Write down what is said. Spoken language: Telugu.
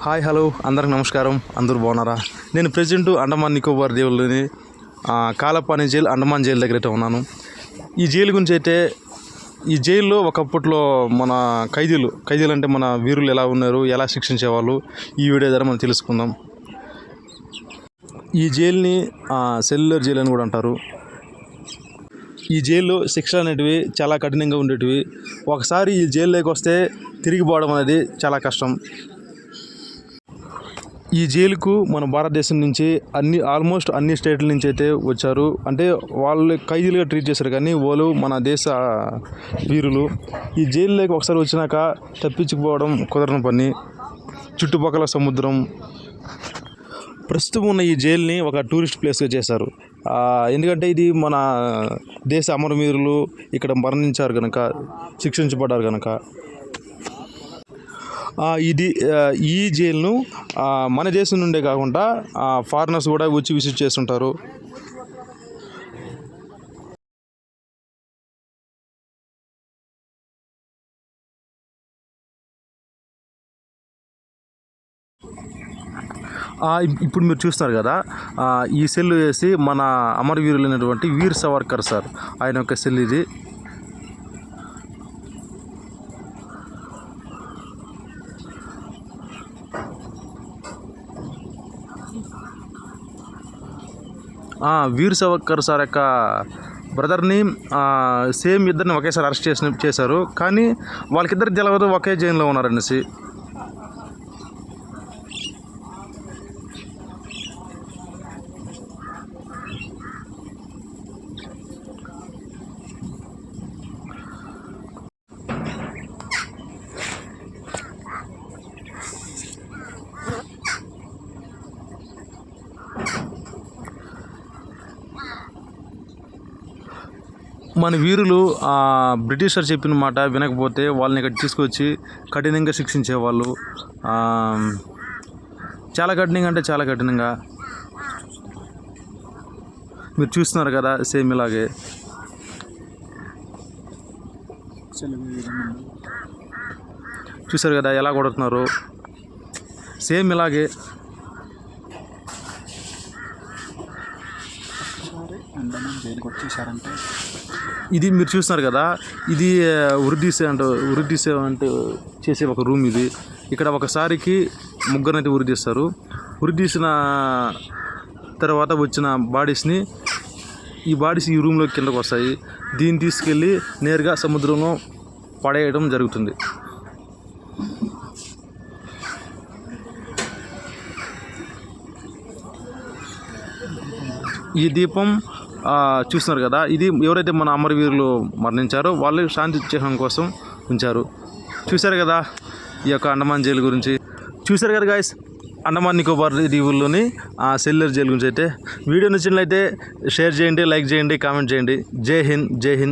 హాయ్ హలో అందరికి నమస్కారం. అందరూ బాగున్నారా? నేను ప్రెజెంట్ అండమాన్ నికోబార్ దీవుల్లోని కాలపాని జైల్ అండమాన్ జైలు దగ్గర అయితే ఉన్నాను. ఈ జైలు గురించి అయితే ఈ జైల్లో ఒకప్పట్లో మన ఖైదీలు అంటే మన వీరులు ఎలా ఉన్నారు, ఎలా శిక్షించేవాళ్ళు, ఈ వీడియో ద్వారా మనం తెలుసుకుందాం. ఈ జైలుని సెల్యులర్ జైలు అని కూడా అంటారు. ఈ జైల్లో శిక్షలు అనేటివి చాలా కఠినంగా ఉండేటివి. ఒకసారి ఈ జైల్లోకి వస్తే తిరిగి పోవడం అనేది చాలా కష్టం. ఈ జైలుకు మన భారతదేశం నుంచి ఆల్మోస్ట్ అన్ని స్టేట్ల నుంచి అయితే వచ్చారు. అంటే వాళ్ళు ఖైదీలుగా ట్రీట్ చేశారు, కానీ వాళ్ళు మన దేశ వీరులు. ఈ జైల్లోకి ఒకసారి వచ్చినాక తప్పించుకుపోవడం కుదరని పని. చుట్టుపక్కల సముద్రం. ప్రస్తుతం ఉన్న ఈ జైలుని ఒక టూరిస్ట్ ప్లేస్గా చేశారు. ఎందుకంటే ఇది మన దేశ అమరవీరులు ఇక్కడ మరణించారు కనుక, శిక్షించబడ్డారు కనుక. ఈ జైలును మన దేశం నుండే కాకుండా ఫారినర్స్ కూడా వచ్చి విజిట్ చేస్తుంటారు. ఇప్పుడు మీరు చూస్తున్నారు కదా, ఈ సెల్ వేసి మన అమరవీరులైనటువంటి వీర్ సవర్కర్ సార్ ఆయన యొక్క సెల్ ఇది. వీర్ సవర్కర్ సార్ యొక్క బ్రదర్ని సేమ్ ఇద్దరిని ఒకేసారి అరెస్ట్ చేశారు, కానీ వాళ్ళకిద్దరికి తెలియదు ఒకే జైల్లో ఉన్నారనేసి. మన వీరులు బ్రిటిషర్ చెప్పిన మాట వినకపోతే వాళ్ళని ఇక్కడ తీసుకొచ్చి కఠినంగా శిక్షించేవాళ్ళు. చాలా కఠినంగా అంటే చాలా కఠినంగా. మీరు చూస్తున్నారు కదా, సేమ్ ఇలాగే. చూసారు కదా ఎలా కొడుతున్నారు, సేమ్ ఇలాగే. ఇది మీరు చూస్తున్నారు కదా, ఇది ఉరి సేవ అంటే చేసే ఒక రూమ్ ఇది. ఇక్కడ ఒకసారికి ముగ్గురినైతే ఉరి తీస్తారు. ఉరి తీసిన తర్వాత వచ్చిన బాడీస్ని ఈ రూమ్లో కిందకు వస్తాయి. దీన్ని తీసుకెళ్ళి నేరుగా సముద్రంలో పడేయడం జరుగుతుంది. ఈ దీపం చూస్తున్నారు కదా, ఇది ఎవరైతే మన అమరవీరులు మరణించారో వాళ్ళు శాంతి చిహ్నం కోసం ఉంచారు. చూశారు కదా ఈ యొక్క అండమాన్ జైలు గురించి. చూశారు కదా గాయస్, అండమాన్ నికోబార్ దీవుల్లోని సెల్యులర్ జైలు గురించి అయితే. వీడియో నచ్చినట్లయితే షేర్ చేయండి, లైక్ చేయండి, కామెంట్ చేయండి. జై హింద్, జై హింద్.